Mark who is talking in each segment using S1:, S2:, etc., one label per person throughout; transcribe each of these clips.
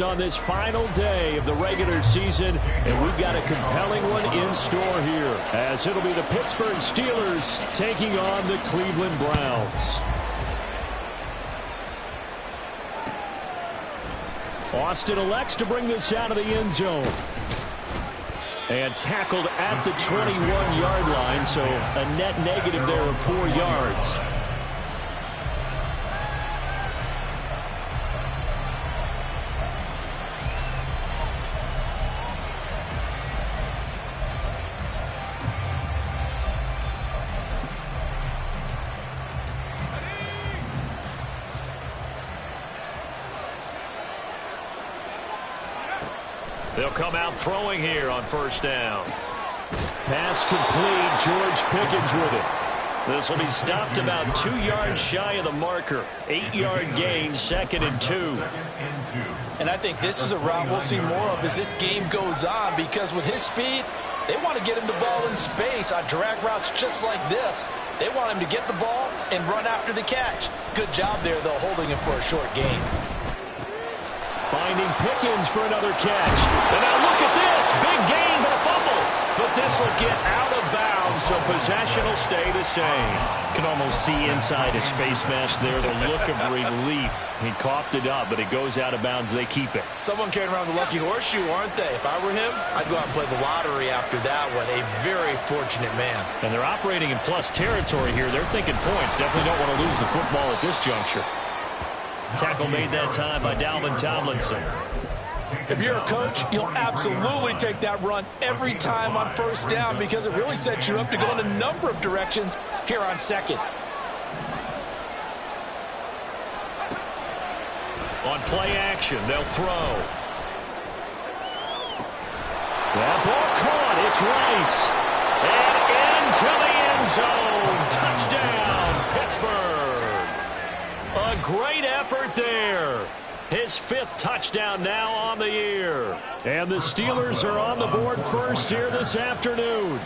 S1: On this final day of the regular season, and we've got a compelling one in store here, as it'll be the Pittsburgh Steelers taking on the Cleveland Browns. Austin elects to bring this out of the end zone. And tackled at the 21-yard line, so a net negative there of 4 yards. They'll come out throwing here on first down. Pass complete. George Pickens with it. This will be stopped about 2 yards shy of the marker. 8-yard gain, 2nd and 2.
S2: And I think this is a route we'll see more of as this game goes on, because with his speed, they want to get him the ball in space on drag routes just like this. They want him to get the ball and run after the catch. Good job there, though, holding him for a short gain.
S1: Finding Pickens for another catch. And now look at this. Big gain, but a fumble. But this will get out of bounds, so possession will stay the same.
S3: Can almost see inside his face mask there, the look of relief. He coughed it up, but it goes out of bounds. They keep it.
S2: Someone carrying around the lucky horseshoe, aren't they? If I were him, I'd go out and play the lottery after that one. A very fortunate man.
S3: And they're operating in plus territory here. They're thinking points. Definitely don't want to lose the football at this juncture. Tackle made that time by Dalvin Tomlinson.
S2: If you're a coach, you'll absolutely take that run every time on first down, because it really sets you up to go in a number of directions here on second.
S3: On play action, they'll throw.
S1: That ball caught. It's Rice.
S3: And into the end zone. Touchdown, Pittsburgh. A great effort there. His 5th touchdown now on the year.
S1: And the Steelers are on the board first here this afternoon.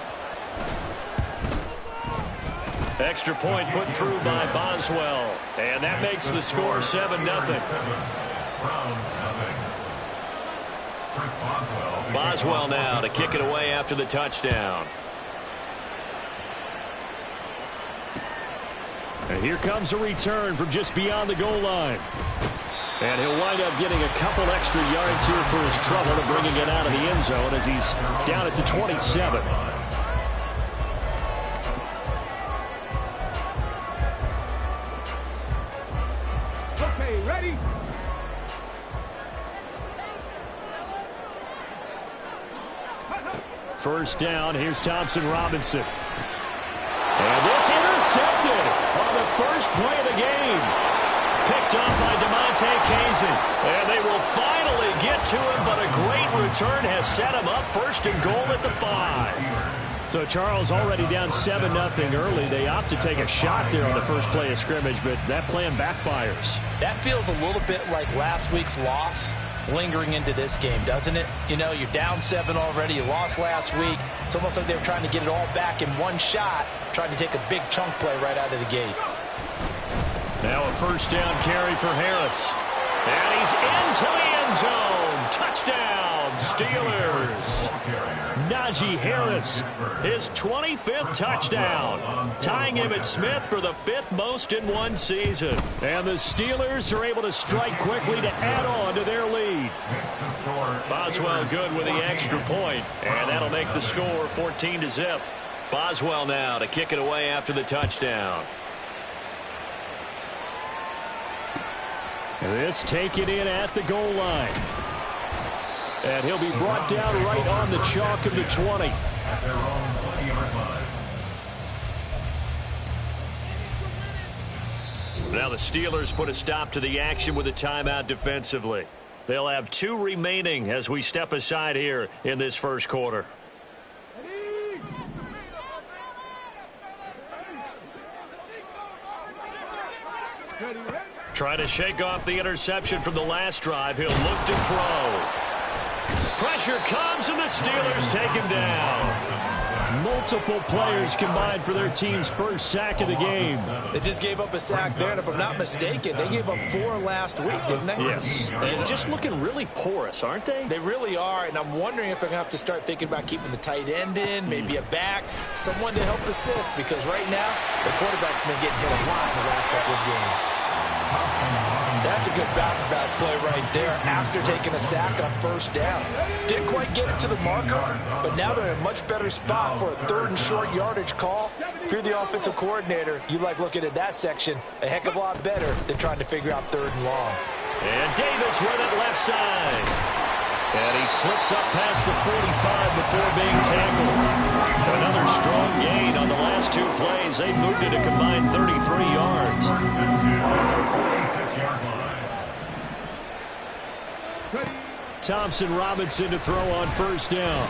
S3: Extra point put through by Boswell. And that makes the score 7-0. Boswell now to kick it away after the touchdown.
S1: And here comes a return from just beyond the goal line. And he'll wind up getting a couple extra yards here for his trouble and bringing it out of the end zone as he's down at the 27.
S4: Okay, ready?
S1: First down, here's Thompson Robinson. And this intercepted on the first play of the game. Picked up by DeMonte Kazin. And they will finally get to him, but a great return has set him up 1st and goal at the 5. So Charles already down 7-0 early. They opt to take a shot there on the first play of scrimmage, but that plan backfires.
S2: That feels a little bit like last week's loss lingering into this game, doesn't it? You know, you're down 7 already. You lost last week. It's almost like they were trying to get it all back in one shot, trying to take a big chunk play right out of the gate.
S1: Now a first down carry for Harris. And he's into the end zone. Touchdown, Steelers. Najee Harris, his 25th touchdown, tying Emmitt Smith for the 5th most in one season. And the Steelers are able to strike quickly to add on to their lead.
S3: Boswell good with the extra point, and that'll make the score 14-0. Boswell now to kick it away after the touchdown.
S1: This taken in at the goal line. And he'll be brought down right on the chalk of the 20.
S3: Now the Steelers put a stop to the action with a timeout defensively. They'll have 2 remaining as we step aside here in this first quarter. Trying to shake off the interception from the last drive. He'll look to throw. Pressure comes, and the Steelers take him down. Multiple players combined for their team's first sack of the game.
S2: They just gave up a sack there, and if I'm not mistaken, they gave up 4 last week, didn't they?
S3: Yes. And just looking really porous, aren't they?
S2: They really are, and I'm wondering if they're going to have to start thinking about keeping the tight end in, maybe a back, someone to help assist, because right now, the quarterback's been getting hit a lot in the last couple of games. That's a good bounce-back play right there after taking a sack on first down. Didn't quite get it to the marker, but now they're in a much better spot for a 3rd and short yardage call. If you're the offensive coordinator, you like looking at that section a heck of a lot better than trying to figure out 3rd and long.
S3: And Davis with it left side. And he slips up past the 45 before being tackled. Another strong gain on the last 2 plays. They moved it a combined 33 yards. Thompson Robinson to throw on first down.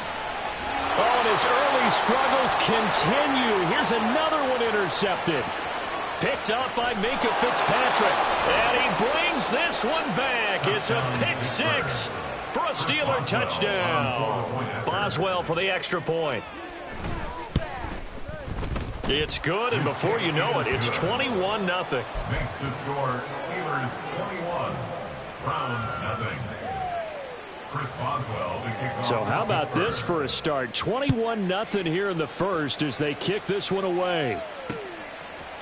S3: Oh, and his early struggles continue. Here's another one intercepted. Picked up by Minkah Fitzpatrick. And he brings this one back. It's a pick 6 for a Steeler touchdown. Boswell for the extra point. It's good, and before you know it, it's 21-0.
S5: Makes the score Steelers 21, Browns 0. Chris Boswell to kick off.
S3: So how about this for a start? 21-0 here in the first as they kick this one away.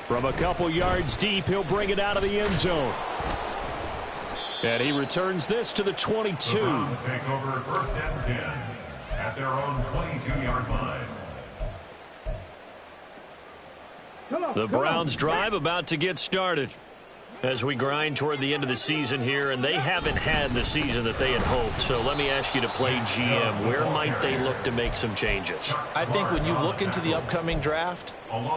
S3: From a couple yards deep, he'll bring it out of the end zone. And he returns this to the 22.
S5: The Browns take over 1st and 10 at their own 22-yard line.
S3: The Browns drive about to get started as we grind toward the end of the season here, and they haven't had the season that they had hoped. So let me ask you to play GM. Where might they look to make some changes?
S2: I think when you look into the upcoming draft,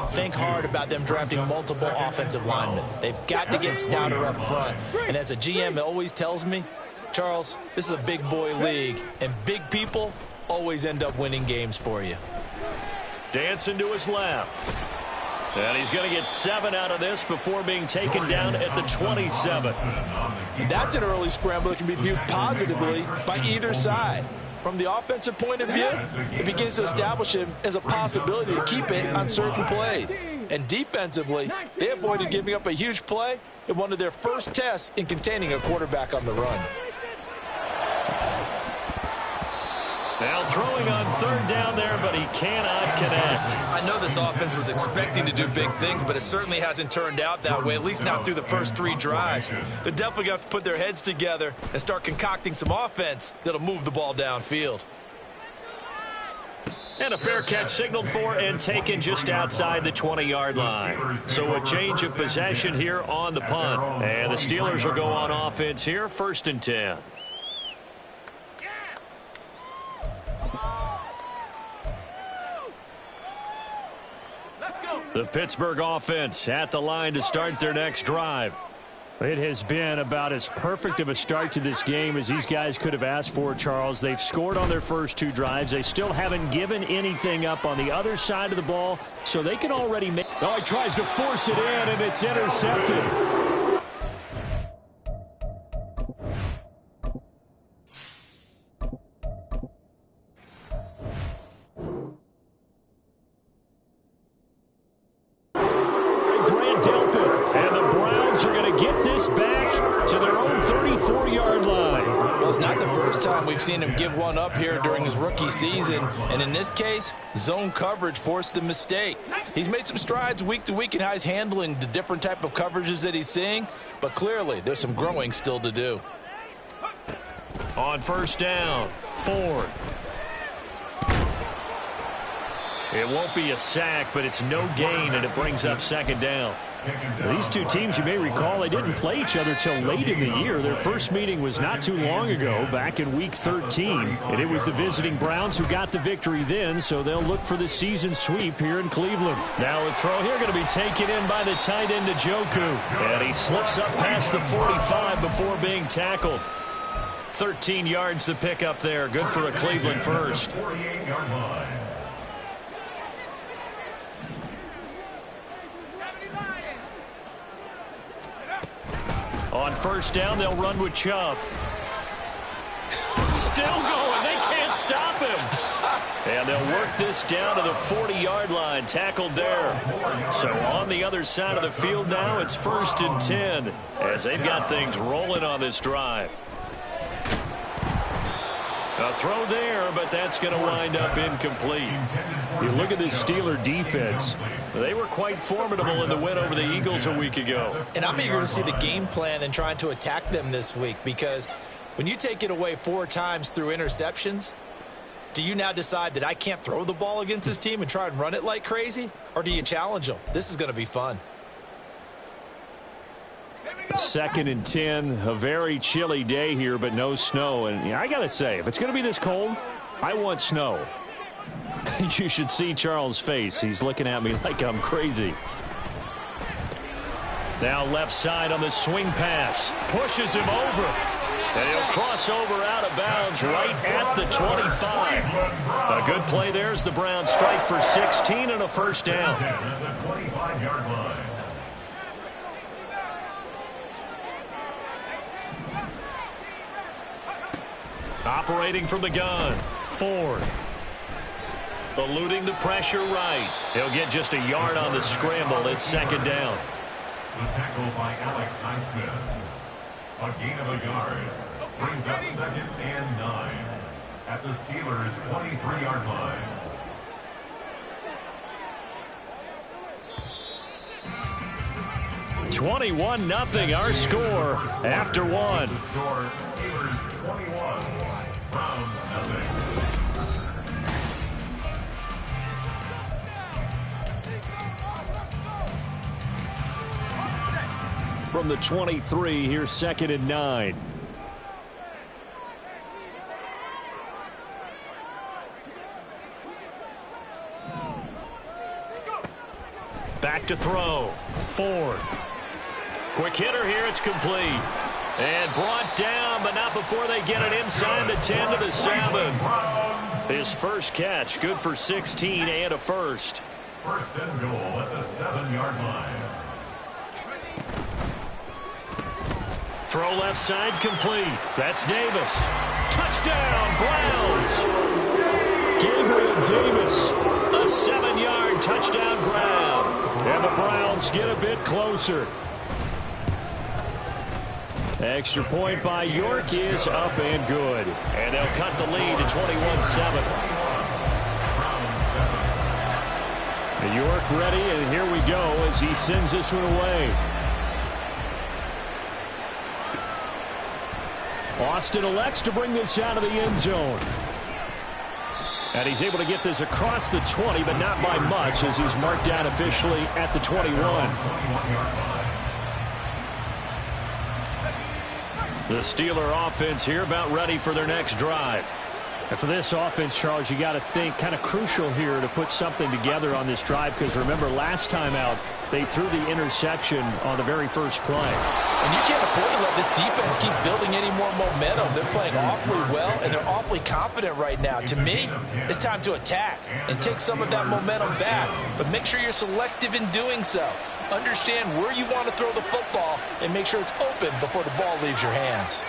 S2: think hard about them drafting multiple offensive linemen. They've got to get stouter up front. And as a GM, it always tells me, Charles, this is a big boy league, and big people always end up winning games for you.
S3: Dancing to his left. And he's going to get 7 out of this before being taken down at the 27.
S2: That's an early scramble that can be viewed positively by either side. From the offensive point of view, it begins to establish him as a possibility to keep it on certain plays. And defensively, they avoided giving up a huge play in one of their first tests in containing a quarterback on the run.
S3: Now throwing on 3rd down there, but he cannot connect.
S2: I know this offense was expecting to do big things, but it certainly hasn't turned out that way, at least not through the first 3 drives. They're definitely going to have to put their heads together and start concocting some offense that'll move the ball downfield.
S3: And a fair catch signaled for and taken just outside the 20-yard line. So a change of possession here on the punt. And the Steelers will go on offense here, 1st and 10. The Pittsburgh offense at the line to start their next drive. It has been about as perfect of a start to this game as these guys could have asked for, Charles. They've scored on their first 2 drives. They still haven't given anything up on the other side of the ball, so they can already make... Oh, he tries to force it in, and it's intercepted.
S2: We've seen him give one up here during his rookie season, and in this case, zone coverage forced the mistake. He's made some strides week to week in how he's handling the different type of coverages that he's seeing, but clearly there's some growing still to do.
S3: On 1st down, Ford. It won't be a sack, but it's no gain, and it brings up 2nd down. These 2 teams, you may recall, they didn't play each other till late in the year. Their first meeting was not too long ago, back in Week 13. And it was the visiting Browns who got the victory then, so they'll look for the season sweep here in Cleveland. Now a throw here going to be taken in by the tight end, Njoku. And he slips up past the 45 before being tackled. 13 yards to pick up there. Good for a Cleveland first. On 1st down, they'll run with Chubb. Still going And they'll work this down to the 40-yard line, tackled there. So on the other side of the field now, it's 1st and 10 as they've got things rolling on this drive. A throw there, but that's going to wind up incomplete.
S1: You look at this Steeler defense.
S3: They were quite formidable in the win over the Eagles a week ago.
S2: And I'm eager to see the game plan and trying to attack them this week, because when you take it away 4 times through interceptions, do you now decide that I can't throw the ball against this team and try and run it like crazy? Or do you challenge them? This is going to be fun.
S1: 2nd and 10, a very chilly day here, but no snow. And I got to say, if it's going to be this cold, I want snow. You should see Charles' face. He's looking at me like I'm crazy.
S3: Now left side on the swing pass. Pushes him over. And he'll cross over out of bounds right at the 25. A good play there as the Browns strike for 16 and a first down.
S5: At the 25-yard line.
S3: Operating from the gun. Ford. Eluding the pressure right. He'll get just a yard on the scramble. It's 2nd down.
S5: The tackle by Alex Highsmith. A gain of a yard. Brings up 2nd and 9 at the Steelers' 23-yard line.
S3: (21-0) our score after one.
S5: The score, Steelers 21, Browns nothing.
S1: From the 23, here's 2nd and 9.
S3: Back to throw. Ford. Quick hitter here. It's complete. And brought down, but not before they get it inside the 10 to the 7. His first catch, good for 16 and a first.
S5: 1st and goal at the 7-yard line.
S3: Throw left side complete. That's Davis. Touchdown, Browns. Gabriel Davis. A 7-yard touchdown grab. And the Browns get a bit closer. Extra point by York is up and good. And they'll cut the lead to 21-7.
S1: York ready, and here we go as he sends this one away. Austin elects to bring this out of the end zone. And he's able to get this across the 20, but not by much, as he's marked down officially at the 21.
S3: The Steeler offense here about ready for their next drive.
S1: And for this offense, Charles, you got to think kind of crucial here to put something together on this drive, because remember last time out they threw the interception on the very first play.
S2: And you can't afford to let this defense keep building any more momentum. They're playing awfully well, and they're awfully confident right now. To me, it's time to attack and take some of that momentum back. But make sure you're selective in doing so. Understand where you want to throw the football and make sure it's open before the ball leaves your hands.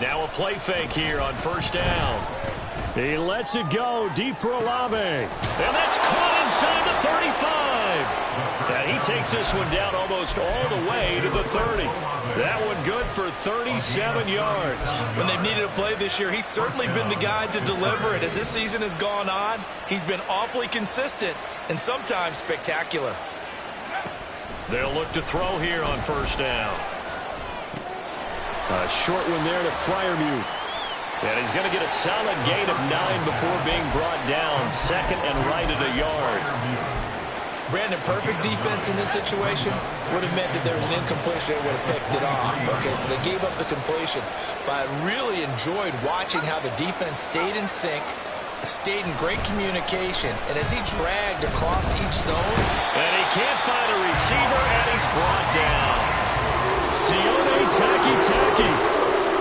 S3: Now a play fake here on 1st down.
S1: He lets it go deep for Olave.
S3: And that's caught inside the 35. And he takes this one down almost all the way to the 30. That one good for 37 yards.
S2: When they've needed a play this year, he's certainly been the guy to deliver it. As this season has gone on, he's been awfully consistent and sometimes spectacular.
S3: They'll look to throw here on 1st down.
S1: A short one there to Freiermuth.
S3: And he's going to get a solid gain of 9 before being brought down. 2nd and right at a yard.
S2: Brandon, perfect defense in this situation would have meant that there was an incompletion that would have picked it off. Okay, so they gave up the completion. But I really enjoyed watching how the defense stayed in sync, stayed in great communication, and as he dragged across each zone.
S3: And he can't find a receiver, and he's brought down. Sione Takitaki.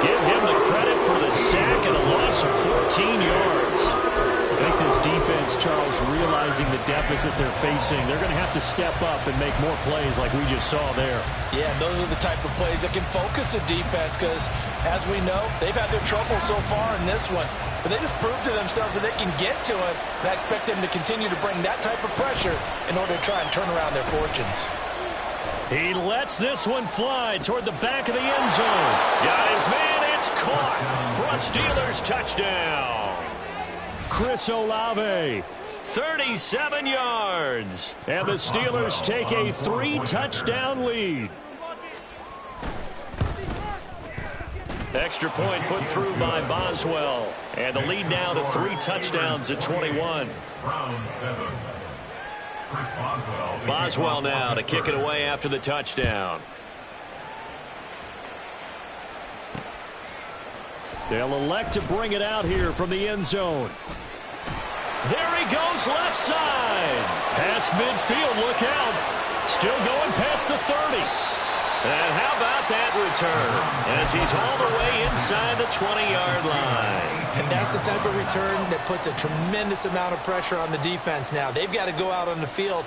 S3: Give him the credit for the sack and a loss of 14 yards.
S1: I think this defense, Charles, realizing the deficit they're facing, they're going to have to step up and make more plays like we just saw there.
S2: Yeah, those are the type of plays that can focus a defense because, as we know, they've had their trouble so far in this one. but they just proved to themselves that they can get to it. And I expect them to continue to bring that type of pressure in order to try and turn around their fortunes.
S3: He lets this one fly toward the back of the end zone. Got his man, it's caught for a Steelers touchdown. Chris Olave, 37 yards. And the Steelers take a 3-touchdown lead. Extra point put through by Boswell. And the lead now to 3 touchdowns at 21.
S5: Round 7. Chris Boswell.
S3: Boswell now to kick it away after the touchdown. They'll elect to bring it out here from the end zone. There he goes, left side. Past midfield, look out. Still going past the 30. And how about that return as he's all the way inside the 20-yard line.
S2: And that's the type of return that puts a tremendous amount of pressure on the defense now. They've got to go out on the field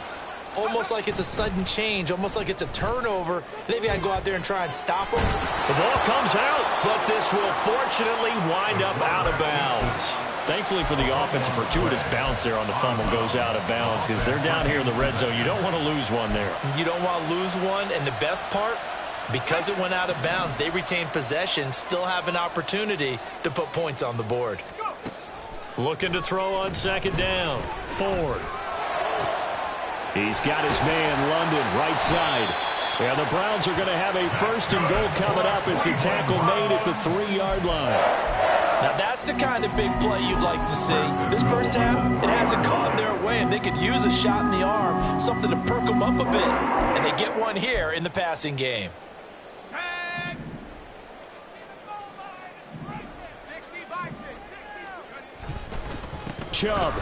S2: almost like it's a sudden change, almost like it's a turnover. They've got to go out there and try and stop them.
S3: The ball comes out, but this will fortunately wind up out of bounds. Thankfully for the offense, a fortuitous bounce there on the fumble goes out of bounds because they're down here in the red zone. You don't want to lose one there.
S2: You don't want to lose one, and the best part, because it went out of bounds, they retain possession, still have an opportunity to put points on the board.
S3: Looking to throw on second down. Ford. He's got his man, London, right side. And the Browns are going to have a 1st and goal coming up as the tackle made at the 3-yard line.
S2: Now, that's the kind of big play you'd like to see. This first half, it hasn't gone their way, and they could use a shot in the arm, something to perk them up a bit. And they get one here in the passing game.
S3: Chubb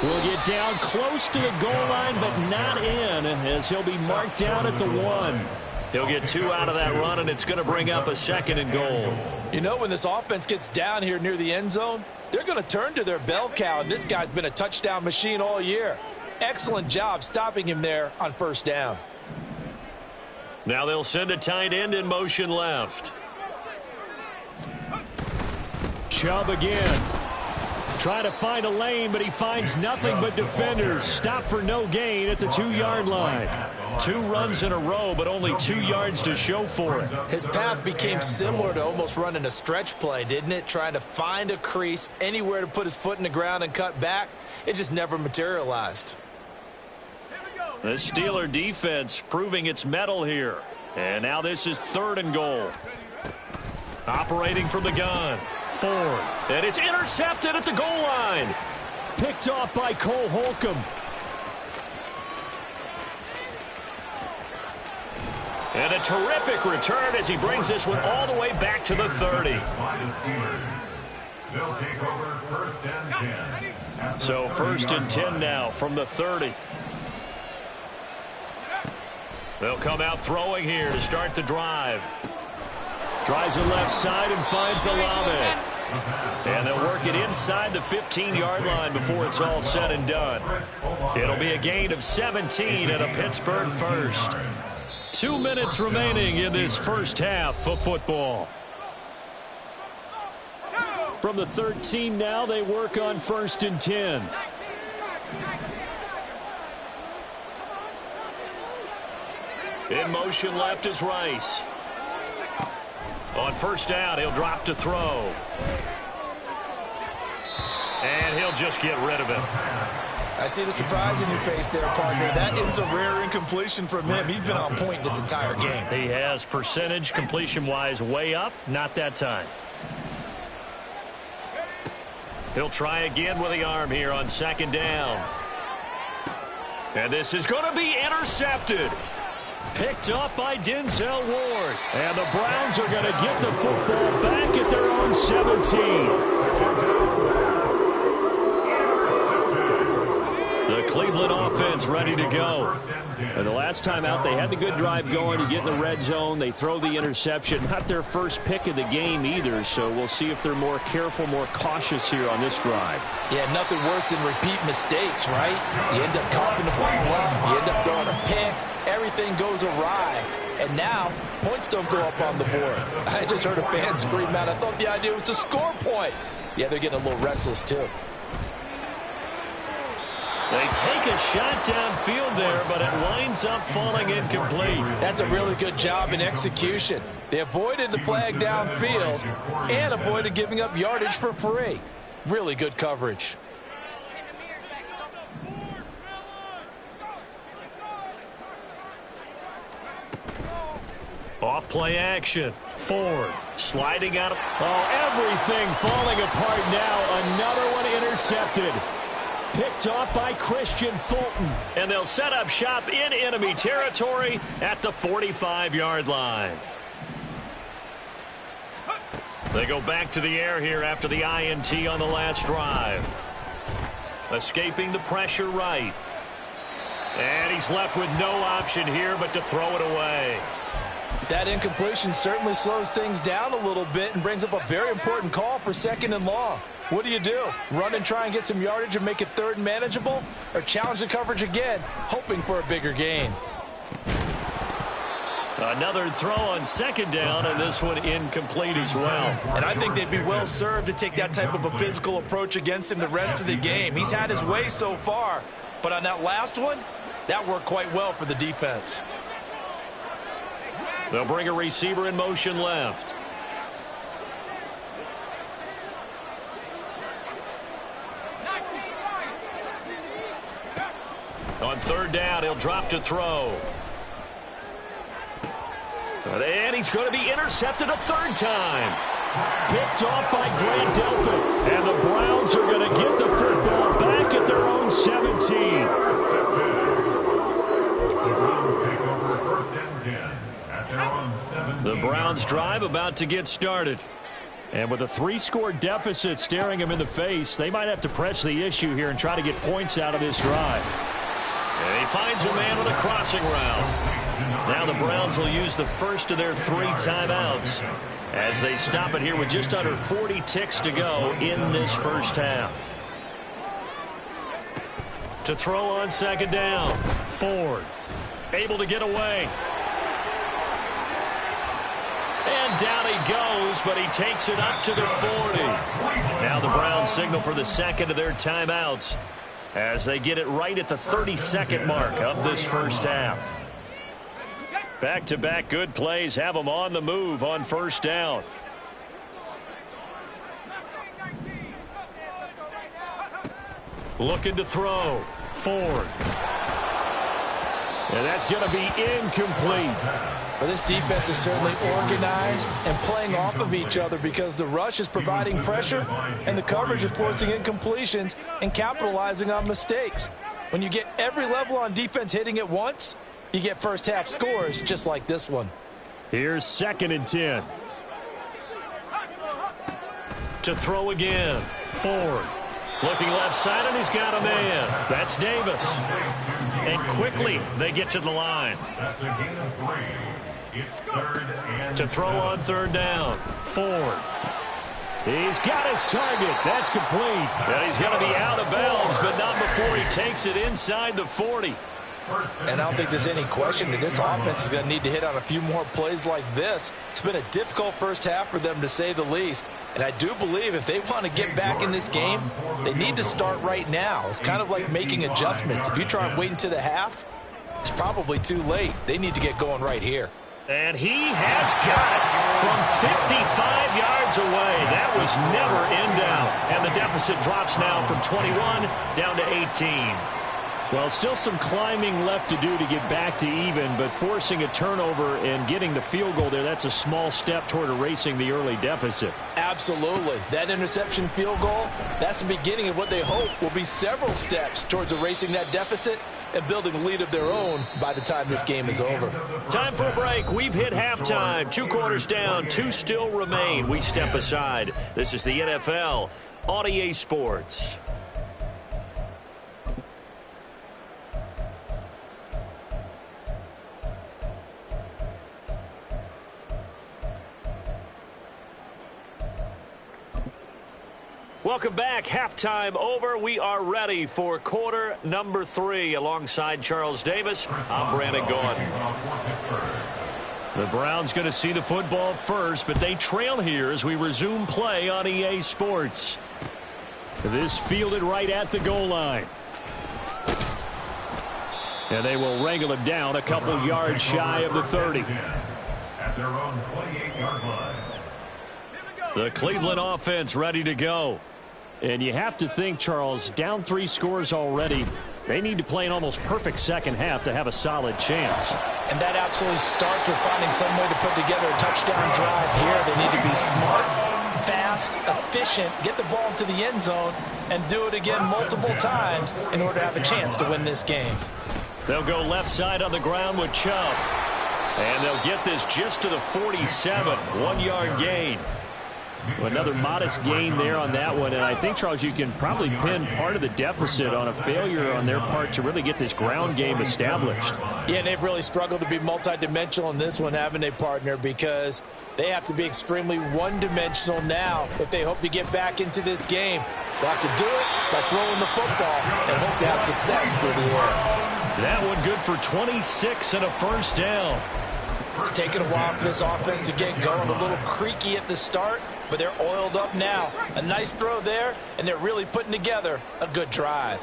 S3: will get down close to the goal line, but not in, as he'll be marked down at the 1. He'll get 2 out of that run, and it's going to bring up a 2nd and goal.
S2: You know, when this offense gets down here near the end zone, they're going to turn to their bell cow, and this guy's been a touchdown machine all year. Excellent job stopping him there on 1st down.
S3: Now they'll send a tight end in motion left. Chubb again. Trying to find a lane, but he finds nothing but defenders. Stop for no gain at the 2-yard line. 2 runs in a row, but only 2 yards to show for it.
S2: His path became similar to almost running a stretch play, didn't it? Trying to find a crease, anywhere to put his foot in the ground and cut back. It just never materialized.
S3: The Steeler defense proving its mettle here. And now this is 3rd and goal. Operating from the gun. Ford. And it's intercepted at the goal line. Picked off by Cole Holcomb. And a terrific return as he brings this one all the way back to the 30.
S5: They'll take over 1st and 10.
S3: So 1st and 10 now from the 30. They'll come out throwing here to start the drive. Tries the left side and finds Olave. And they'll work it inside the 15-yard line before it's all said and done. It'll be a gain of 17 and a Pittsburgh 1st. 2 minutes remaining in this first half of football. From the 13 now, they work on 1st and 10. In motion left is Rice. On 1st down, he'll drop to throw. And he'll just get rid of it.
S2: I see the surprise in your face there, partner. That is a rare incompletion from him. He's been on point this entire game.
S3: He has percentage completion-wise way up. Not that time. He'll try again with the arm here on 2nd down. And this is going to be intercepted. Picked up by Denzel Ward. And the Browns are going to get the football back at their own 17. The Cleveland offense ready to go. And the last time out, they had the good drive going to get in the red zone. They throw the interception. Not their first pick of the game either, so we'll see if they're more careful, more cautious here on this drive.
S2: Yeah, nothing worse than repeat mistakes, right? You end up coughing the ball up. You end up throwing a pick. Everything goes awry. and now points don't go up on the board. I just heard a fan scream out. I thought the idea was to score points. Yeah, they're getting a little restless too.
S3: They take a shot downfield there, but it winds up falling incomplete.
S2: That's a really good job in execution. They avoided the flag downfield and avoided giving up yardage for free. Really good coverage.
S3: Off play action. Ford sliding out. Everything falling apart now. Another one intercepted. Picked off by Christian Fulton. And they'll set up shop in enemy territory at the 45-yard line. They go back to the air here after the INT on the last drive. Escaping the pressure right. And he's left with no option here but to throw it away.
S2: That incompletion certainly slows things down a little bit and brings up a very important call for 2nd and long. What do? Run and try and get some yardage and make it 3rd and manageable? Or challenge the coverage again, hoping for a bigger gain?
S3: Another throw on 2nd down, and this one incomplete as well.
S2: And I think they'd be well served to take that type of a physical approach against him the rest of the game. He's had his way so far, but on that last one, that worked quite well for the defense.
S3: They'll bring a receiver in motion left. On 3rd down, he'll drop to throw. And he's going to be intercepted a 3rd time. Picked off by Grant Delpit. And the Browns are going to get the football back at their own 17. The Browns drive about to get started. And with a 3-score deficit staring him in the face, they might have to press the issue here and try to get points out of this drive. And he finds a man on a crossing route. Now the Browns will use the first of their 3 timeouts as they stop it here with just under 40 ticks to go in this first half. To throw on 2nd down. Ford able to get away. And down he goes, but he takes it up to the 40. Now the Browns signal for the 2nd of their timeouts as they get it right at the 32nd mark of this first half. Back-to-back good plays have them on the move on 1st down. Looking to throw. Ford. And that's going to be incomplete.
S2: Well, this defense is certainly organized and playing off of each other because the rush is providing pressure and the coverage is forcing incompletions and capitalizing on mistakes. When you get every level on defense hitting at once, you get first half scores just like this one.
S3: Here's 2nd and 10. To throw again. Ford. Looking left side, and he's got a man. That's Davis. And quickly, they get to the line.
S5: That's a gain of 3. It's 3rd and
S3: to throw
S5: 7.
S3: on 3rd down. Ford. He's got his target. That's complete. And he's going to be out of bounds, but not before he takes it inside the 40.
S2: And I don't think there's any question that this offense is going to need to hit on a few more plays like this. It's been a difficult first half for them, to say the least. And I do believe if they want to get back in this game, they need to start right now. It's kind of like making adjustments. If you try and wait until the half, it's probably too late. They need to get going right here.
S3: And he has got it from 55 yards away. That was never in doubt. And the deficit drops now from 21 down to 18. Well, still some climbing left to do to get back to even, but forcing a turnover and getting the field goal there, that's a small step toward erasing the early deficit.
S2: Absolutely. That interception field goal, that's the beginning of what they hope will be several steps towards erasing that deficit and building a lead of their own by the time this game is over.
S3: Time for a break. We've hit halftime. 2 quarters down, 2 still remain. We step aside. This is the NFL on EA Sports. Welcome back. Halftime over. We are ready for quarter number 3. Alongside Charles Davis, I'm Brandon Gaudin. The Browns going to see the football first, but they trail here as we resume play on EA Sports. This fielded right at the goal line. And they will wrangle it down a couple yards shy of the 30.
S5: At their own 28-yard line.
S3: The Cleveland offense ready to go. And you have to think, Charles, down 3 scores already. They need to play an almost perfect second half to have a solid chance.
S2: And that absolutely starts with finding some way to put together a touchdown drive here. They need to be smart, fast, efficient, get the ball to the end zone, and do it again multiple times in order to have a chance to win this game.
S3: They'll go left side on the ground with Chubb. And they'll get this just to the 47, 1-yard gain. Another modest gain there on that one, and I think, Charles, you can probably pin part of the deficit on a failure on their part to really get this ground game established.
S2: Yeah, and they've really struggled to be multidimensional in this one, haven't they, partner, because they have to be extremely one-dimensional now if they hope to get back into this game. They'll have to do it by throwing the football and hope to have success through the air.
S3: That one good for 26 and a first down.
S2: It's taken a while for this offense to get going, a little creaky at the start, but they're oiled up now. A nice throw there, and they're really putting together a good drive.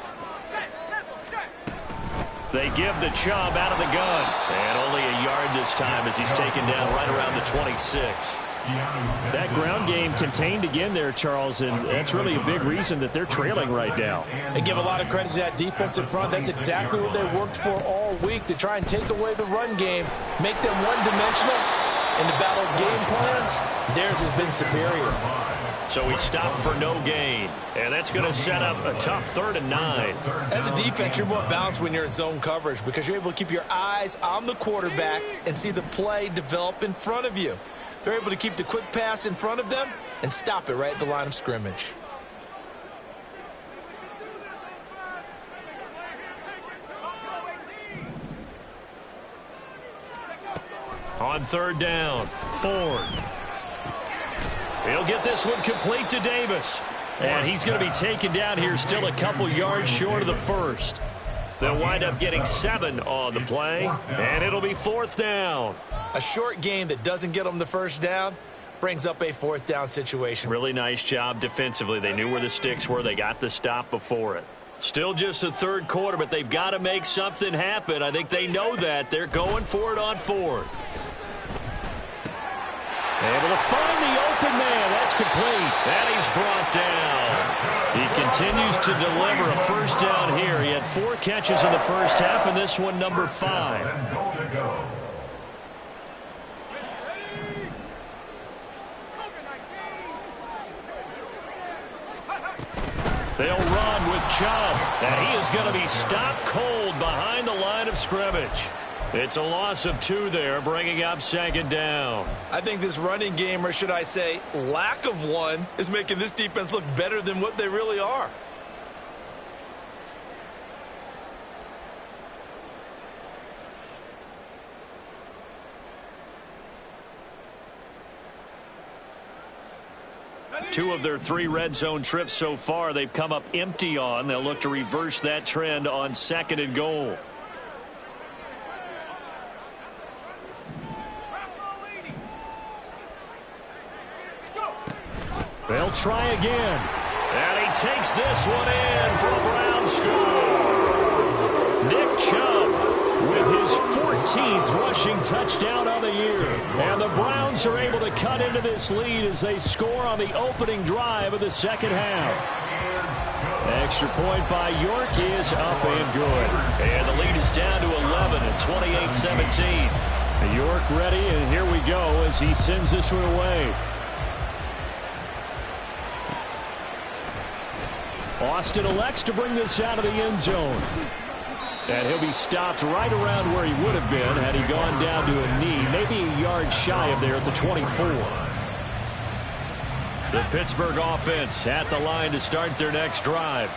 S3: They give the Chubb out of the gun. And only a yard this time as he's taken down right around the 26. That ground game contained again there, Charles, and that's really a big reason that they're trailing right now.
S2: They give a lot of credit to that defense in front. That's exactly what they worked for all week, to try and take away the run game, make them one-dimensional. In the battle of game plans, theirs has been superior.
S3: So he stopped for no gain, and that's going to set up a tough 3rd and 9.
S2: As a defense, you're more balanced when you're in zone coverage because you're able to keep your eyes on the quarterback and see the play develop in front of you. They're able to keep the quick pass in front of them and stop it right at the line of scrimmage.
S3: On 3rd down, Ford. He'll get this one complete to Davis. And he's going to be taken down here still a couple yards short of the first. They'll wind up getting 7 on the play, and it'll be 4th down.
S2: A short game that doesn't get them the first down brings up a 4th down situation.
S3: Really nice job defensively. They knew where the sticks were. They got the stop before it. Still just the 3rd quarter, but they've got to make something happen. I think they know that. They're going for it on 4th. Able to find the open man. That's complete. And he's brought down. He continues to deliver a first down here. He had 4 catches in the first half, and this one number 5. They'll run with Chubb, and he is going to be stopped cold behind the line of scrimmage. It's a loss of 2 there, bringing up 2nd down.
S2: I think this running game, or should I say lack of one, is making this defense look better than what they really are.
S3: Two of their 3 red zone trips so far, they've come up empty on. They'll look to reverse that trend on 2nd and goal. They'll try again. And he takes this one in for a Brown score. Nick Chubb with his 14th rushing touchdown of the year. And the Browns are able to cut into this lead as they score on the opening drive of the second half. Extra point by York is up and good. And the lead is down to 11 at 28-17. York ready, and here we go as he sends this one away. Austin elects to bring this out of the end zone. And he'll be stopped right around where he would have been had he gone down to a knee, maybe a yard shy of there at the 24. The Pittsburgh offense at the line to start their next drive.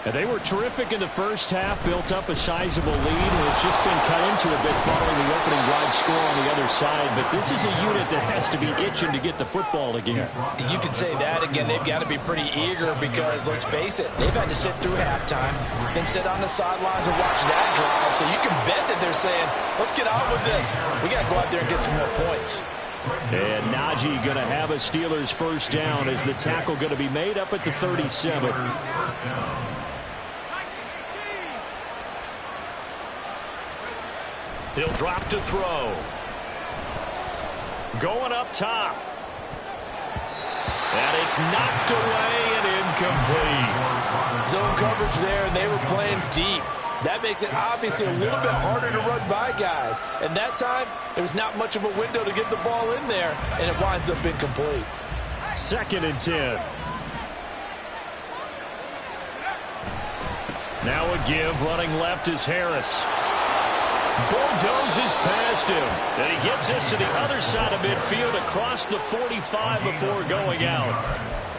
S3: And they were terrific in the first half, built up a sizable lead, and it's just been cut into a bit following the opening drive score on the other side. But this is a unit that has to be itching to get the football again.
S2: You can say that again. They've got to be pretty eager because, let's face it, they've had to sit through halftime, then sit on the sidelines and watch that drive. So you can bet that they're saying, let's get on with this. We got to go out there and get some more points.
S3: And Najee going to have a Steelers first down as the tackle going to be made up at the 37.
S1: He'll drop to throw. Going up top. And it's knocked away and incomplete.
S2: Zone coverage there, and they were playing deep. That makes it obviously a little bit harder to run by guys. And that time, there was not much of a window to get the ball in there, and it winds up incomplete.
S3: 2nd and 10.
S1: Now a give, running left is Harris. Bulldozes past him. And he gets this to the other side of midfield across the 45 before going out.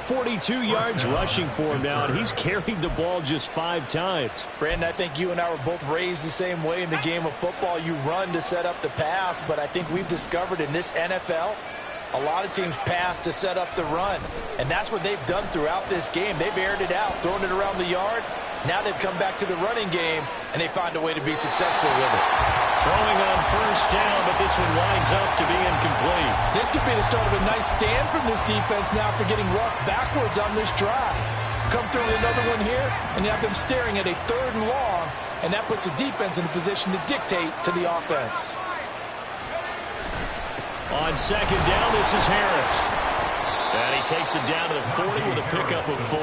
S3: 42 yards rushing for him now, and he's carried the ball just 5 times.
S2: Brandon, I think you and I were both raised the same way in the game of football. You run to set up the pass, but I think we've discovered in this NFL, a lot of teams pass to set up the run. And that's what they've done throughout this game. They've aired it out, thrown it around the yard. Now they've come back to the running game, and they find a way to be successful with it.
S1: Throwing on first down, but this one winds up to be incomplete.
S2: This could be the start of a nice stand from this defense now for getting roughed backwards on this drive. Come through with another one here, and you have them staring at a 3rd and long, and that puts the defense in a position to dictate to the offense.
S1: On 2nd down, this is Harris. And he takes it down to the 40 with a pickup of 4.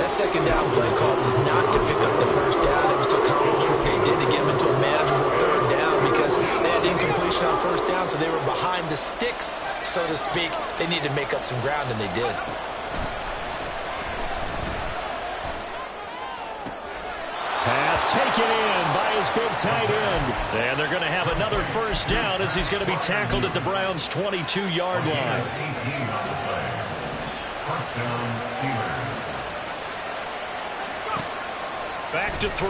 S2: That 2nd down play call was not to pick up the first down. It was to accomplish what they did to get them into a manageable 3rd down because they had incompletion on first down, so they were behind the sticks, so to speak. They needed to make up some ground, and they did.
S3: Pass taken in by his big tight end.
S1: And they're going to have another first down as he's going to be tackled at the Browns' 22-yard line.
S5: 18 on the play. First down, Steelers.
S1: Back to throw.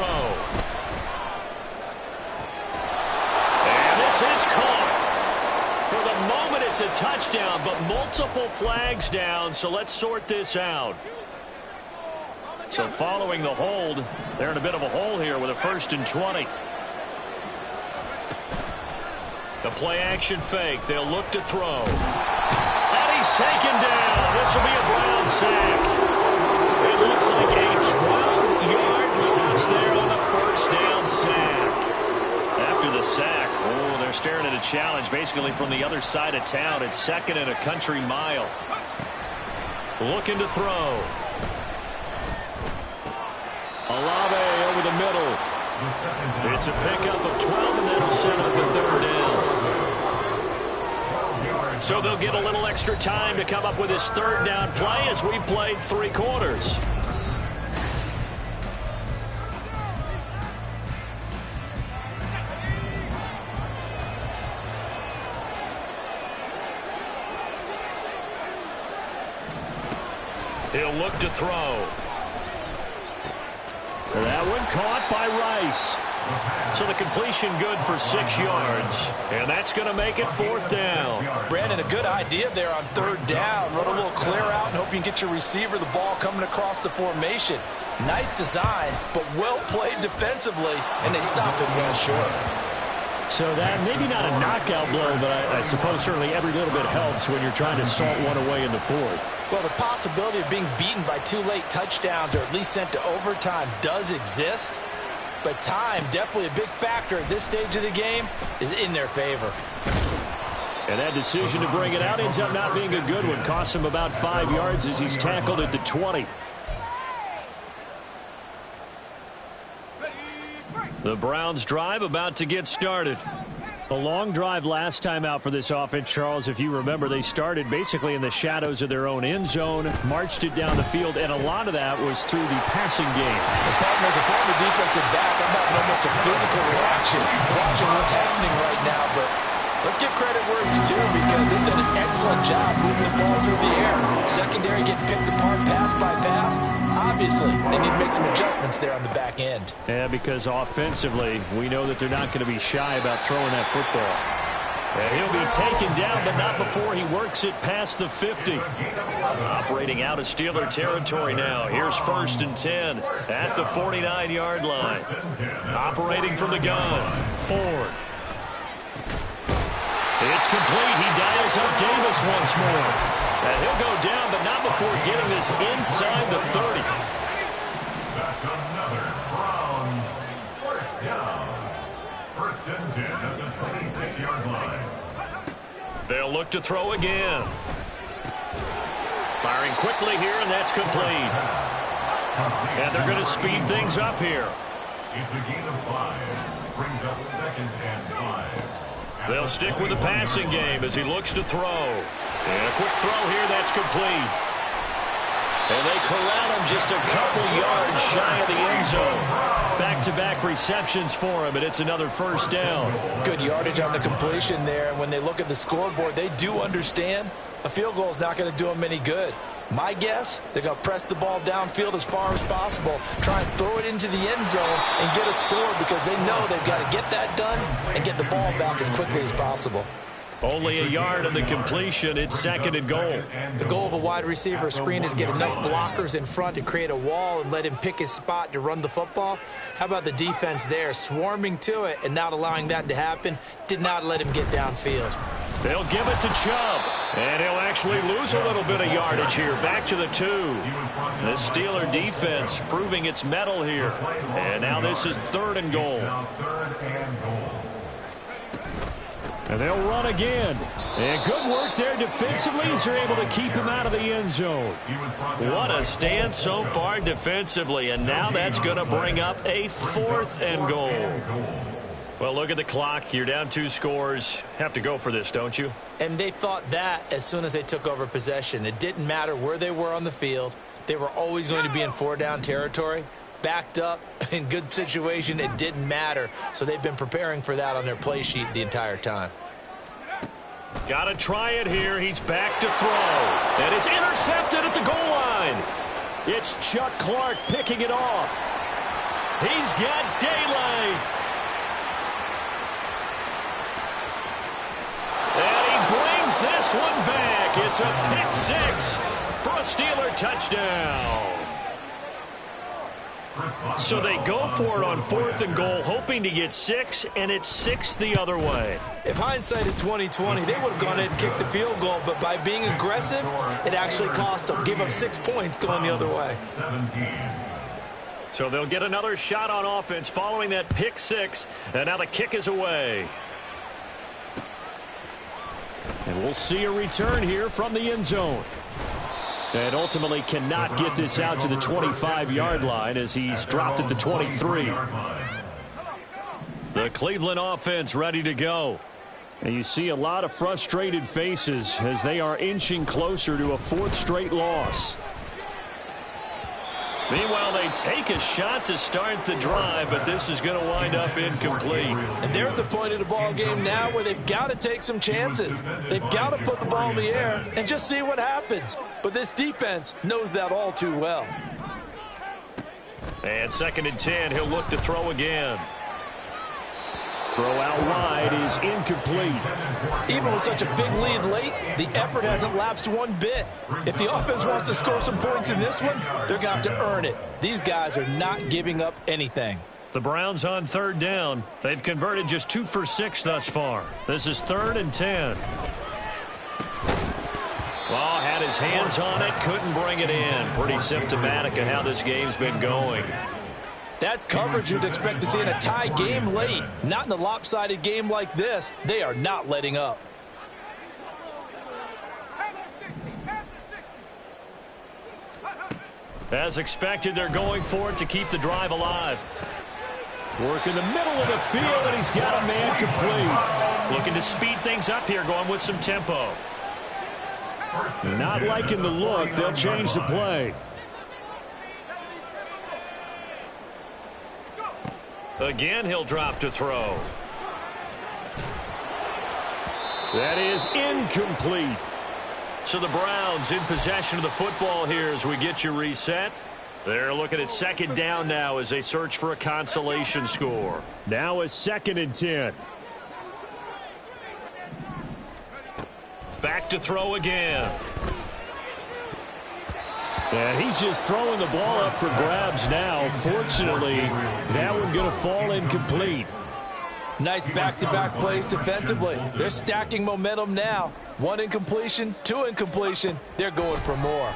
S1: And this is caught. For the moment, it's a touchdown, but multiple flags down, so let's sort this out. So following the hold, they're in a bit of a hole here with a 1st and 20. The play-action fake. They'll look to throw. And he's taken down. This will be a Brown sack. It looks like a 12-yard loss there on the first down sack. After the sack, they're staring at a challenge basically from the other side of town. It's 2nd and a country mile. Looking to throw. Olave over the middle. It's a pickup of 12, and that'll set up the 3rd down. So they'll get a little extra time to come up with this 3rd down play as we've played 3 quarters. He'll look to throw.
S3: That one caught by Rice.
S1: So the completion good for 6 yards. And that's going to make it 4th down.
S2: Brandon, a good idea there on 3rd down. Run a little clear out and hope you can get your receiver the ball coming across the formation. Nice design, but well played defensively, and they stop it well short.
S3: So that maybe not a knockout blow, but I suppose certainly every little bit helps when you're trying to salt one away in the 4th.
S2: Well, the possibility of being beaten by 2 late touchdowns or at least sent to overtime does exist. But time, definitely a big factor at this stage of the game, is in their favor.
S3: And that decision to bring it out ends up not being a good one. Costs him about 5 yards as he's tackled at the 20.
S1: The Browns drive about to get started.
S3: A long drive last time out for this offense, Charles. If you remember, they started basically in the shadows of their own end zone, marched it down the field, and a lot of that was through the passing game.
S2: The problem is, if I'm the defensive back, I'm having almost a physical reaction watching what's happening right now. But let's give credit where it's due because they've done an excellent job moving the ball through the air. Secondary getting picked apart pass by pass. Obviously, they need to make some adjustments there on the back end.
S3: Yeah, because offensively, we know that they're not going to be shy about throwing that football. And he'll be taken down, but not before he works it past the 50. Operating out of Steeler territory now. Here's 1st and 10 at the 49-yard line. Operating from the gun, Ford. It's complete. He dials up Davis once more. And he'll go down, but not before getting this inside the 30.
S5: That's another Browns first down. 1st and 10 at the 26-yard line.
S3: They'll look to throw again. Firing quickly here, and that's complete. And they're going to speed things up here.
S5: It's a gain of 5. Brings up 2nd and 5.
S3: They'll stick with the passing game as he looks to throw. And a quick throw here, that's complete. And they corral him just a couple yards shy of the end zone. Back-to-back receptions for him, and it's another 1st down.
S2: Good yardage on the completion there. And when they look at the scoreboard, they do understand a field goal is not going to do them any good. My guess, they're going to press the ball downfield as far as possible, try and throw it into the end zone and get a score because they know they've got to get that done and get the ball back as quickly as possible.
S3: Only a yard on the completion. It's 2nd and goal.
S2: The goal of a wide receiver screen is get enough blockers in front to create a wall and let him pick his spot to run the football. How about the defense there, swarming to it and not allowing that to happen? Did not let him get downfield.
S3: They'll give it to Chubb, and he'll actually lose a little bit of yardage here. Back to the 2. The Steeler defense proving its mettle here. And now this is 3rd and goal. And they'll run again. And good work there defensively as they're able to keep him out of the end zone. What a stand so far defensively, and now that's going to bring up a 4th and goal. Well, look at the clock. You're down 2 scores. Have to go for this, don't you?
S2: And they thought that as soon as they took over possession. It didn't matter where they were on the field. They were always going to be in 4-down territory. Backed up, in good situation, it didn't matter. So they've been preparing for that on their play sheet the entire time.
S3: Got to try it here. He's back to throw. And it's intercepted at the goal line. It's Chuck Clark picking it off. He's got daylight. And he brings this one back. It's a pick 6 for a Steeler touchdown. So they go for it on 4th and goal, hoping to get 6, and it's 6 the other way.
S2: If hindsight is 20/20, they would have gone ahead and kicked the field goal, but by being aggressive, it actually cost them. Give up 6 points going the other way.
S3: So they'll get another shot on offense following that pick 6, and now the kick is away. And we'll see a return here from the end zone. And ultimately cannot get this out to the 25-yard line as he's dropped at the 23. The Cleveland offense ready to go. And you see a lot of frustrated faces as they are inching closer to a 4th straight loss. Meanwhile, they take a shot to start the drive, but this is going to wind up incomplete.
S2: And they're at the point of the ball game now where they've got to take some chances. They've got to put the ball in the air and just see what happens. But this defense knows that all too well.
S3: And 2nd and 10, he'll look to throw again. Throw out wide is incomplete.
S2: Even with such a big lead late, the effort hasn't lapsed one bit. If the offense wants to score some points in this one, they're going to have to earn it. These guys are not giving up anything.
S3: The Browns on 3rd down. They've converted just 2 for 6 thus far. This is 3rd and 10. Well, had his hands on it, couldn't bring it in. Pretty symptomatic of how this game's been going.
S2: That's coverage you'd expect to see in a tie game late. Not in a lopsided game like this. They are not letting up.
S3: As expected, they're going for it to keep the drive alive. Work in the middle of the field, and he's got a man complete. Looking to speed things up here, going with some tempo. Not liking the look. They'll change the play. Again, he'll drop to throw. That is incomplete. So the Browns in possession of the football here as we get you reset. They're looking at 2nd down now as they search for a consolation score. Now a 2nd and 10. to throw again. And he's just throwing the ball up for grabs now. Fortunately, that one going to fall incomplete.
S2: Nice back-to-back plays defensively. They're stacking momentum now. 1 incompletion, 2 incompletion. They're going for more.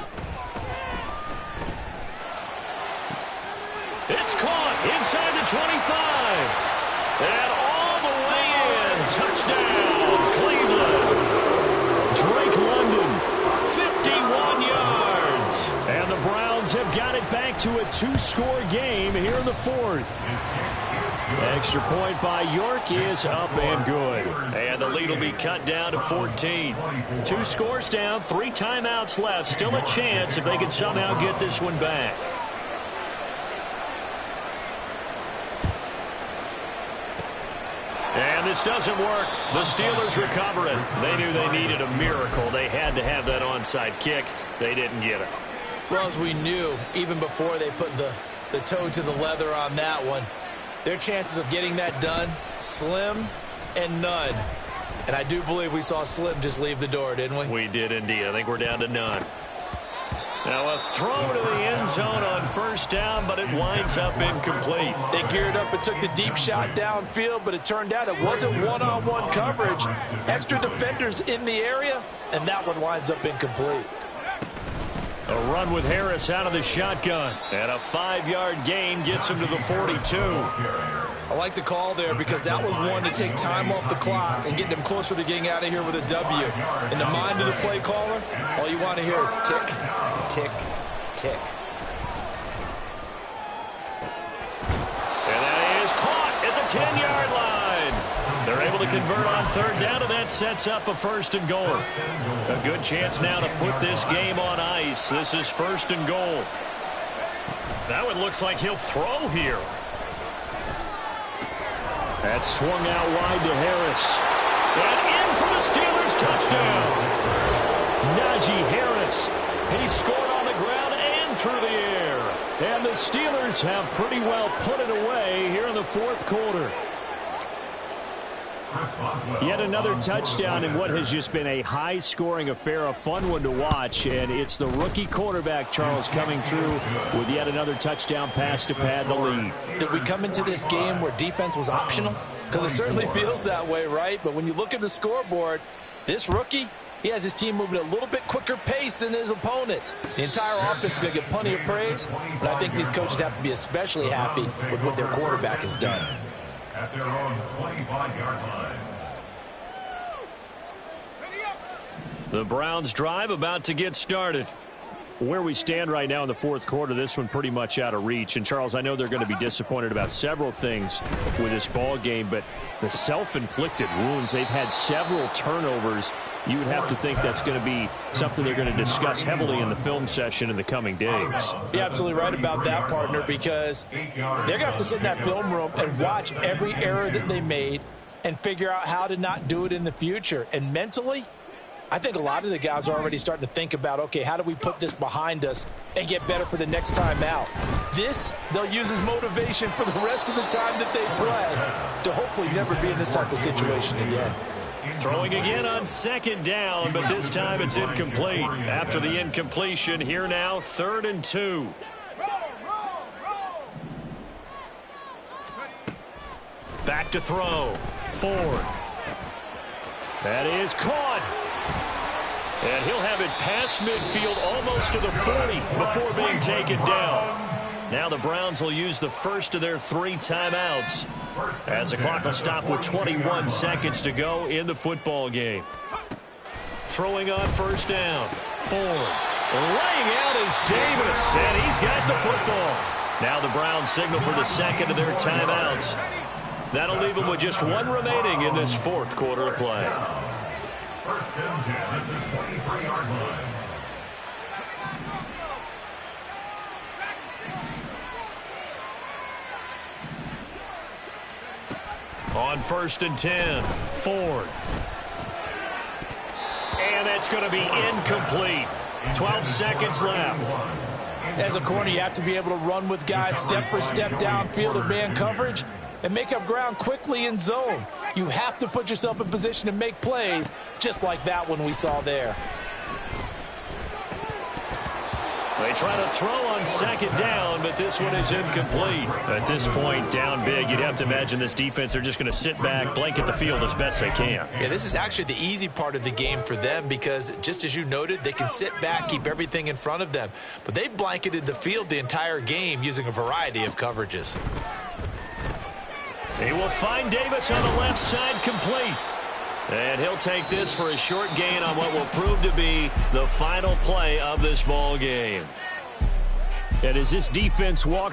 S3: It's caught inside the 25. And all the way in. Touchdown, Cleveland. Drake London, 51 yards. And the Browns have got it back to a 2-score game here in the 4th. Extra point by York is up and good. And the lead will be cut down to 14. 2 scores down, 3 timeouts left. Still a chance if they can somehow get this one back. And this doesn't work. The Steelers recover it. They knew they needed a miracle. They had to have that onside kick. They didn't get it.
S2: Well, as we knew, even before they put the toe to the leather on that one, their chances of getting that done, slim and none. And I do believe we saw Slim just leave the door, didn't we?
S3: We did indeed. I think we're down to none. Now a throw to the end zone on first down, but it winds up incomplete.
S2: They geared up and took the deep shot downfield, but it turned out it wasn't one-on-one coverage. Extra defenders in the area, and that one winds up incomplete.
S3: A run with Harris out of the shotgun. And a 5-yard gain gets him to the 42.
S2: I like the call there because that was one to take time off the clock and get them closer to getting out of here with a W. In the mind of the play caller, all you want to hear is tick, tick, tick.
S3: And that is caught at the 10-yard line. They're able to convert on third down, and that sets up a 1st and goal. A good chance now to put this game on ice. This is 1st and goal. That one looks like he'll throw here. That swung out wide to Harris. And in for the Steelers touchdown. Najee Harris. He scored on the ground and through the air. And the Steelers have pretty well put it away here in the 4th quarter. Yet another touchdown in what has just been a high-scoring affair, a fun one to watch, and it's the rookie quarterback, Charles, coming through with yet another touchdown pass to pad the lead.
S2: Did we come into this game where defense was optional? Because it certainly feels that way, right? But when you look at the scoreboard, this rookie, he has his team moving at a little bit quicker pace than his opponents. The entire offense is going to get plenty of praise, but I think these coaches have to be especially happy with what their quarterback has done.
S5: At their own 25-yard line.
S3: The Browns drive about to get started. Where we stand right now in the 4th quarter, this one pretty much out of reach. And, Charles, I know they're going to be disappointed about several things with this ball game, but the self-inflicted wounds, they've had several turnovers. You would have to think that's going to be something they're going to discuss heavily in the film session in the coming days.
S2: You're absolutely right about that, partner, because they're going to have to sit in that film room and watch every error that they made and figure out how to not do it in the future. And mentally, I think a lot of the guys are already starting to think about, okay, how do we put this behind us and get better for the next time out? This, they'll use as motivation for the rest of the time that they play to hopefully never be in this type of situation again.
S3: Throwing again on 2nd down, but this time it's incomplete. After the incompletion, here now, 3rd and 2. Back to throw. Ford. That is caught. And he'll have it past midfield almost to the 40 before being taken down. Now the Browns will use the first of their 3 timeouts as the clock will stop with 21 seconds to go in the football game. Throwing on 1st down. Ford. Laying out is Davis, and he's got the football. Now the Browns signal for the 2nd of their timeouts. That'll leave them with just 1 remaining in this 4th quarter of play.
S5: 1st and 10 at the 23-yard line.
S3: On 1st and 10, Ford. And that's going to be incomplete. 12 seconds left.
S2: As a corner, you have to be able to run with guys step for step downfield in man coverage. and make up ground quickly in zone. You have to put yourself in position to make plays, just like that one we saw there.
S1: They try to throw on second down, but this one is incomplete.
S3: At this point, down big, you'd have to imagine this defense are just going to sit back, blanket the field as best they can.
S2: Yeah, this is actually the easy part of the game for them because, just as you noted, they can sit back, keep everything in front of them. But they've blanketed the field the entire game using a variety of coverages.
S1: He will find Davis on the left side, complete. And he'll take this for a short gain on what will prove to be the final play of this ball game.
S3: And as this defense walks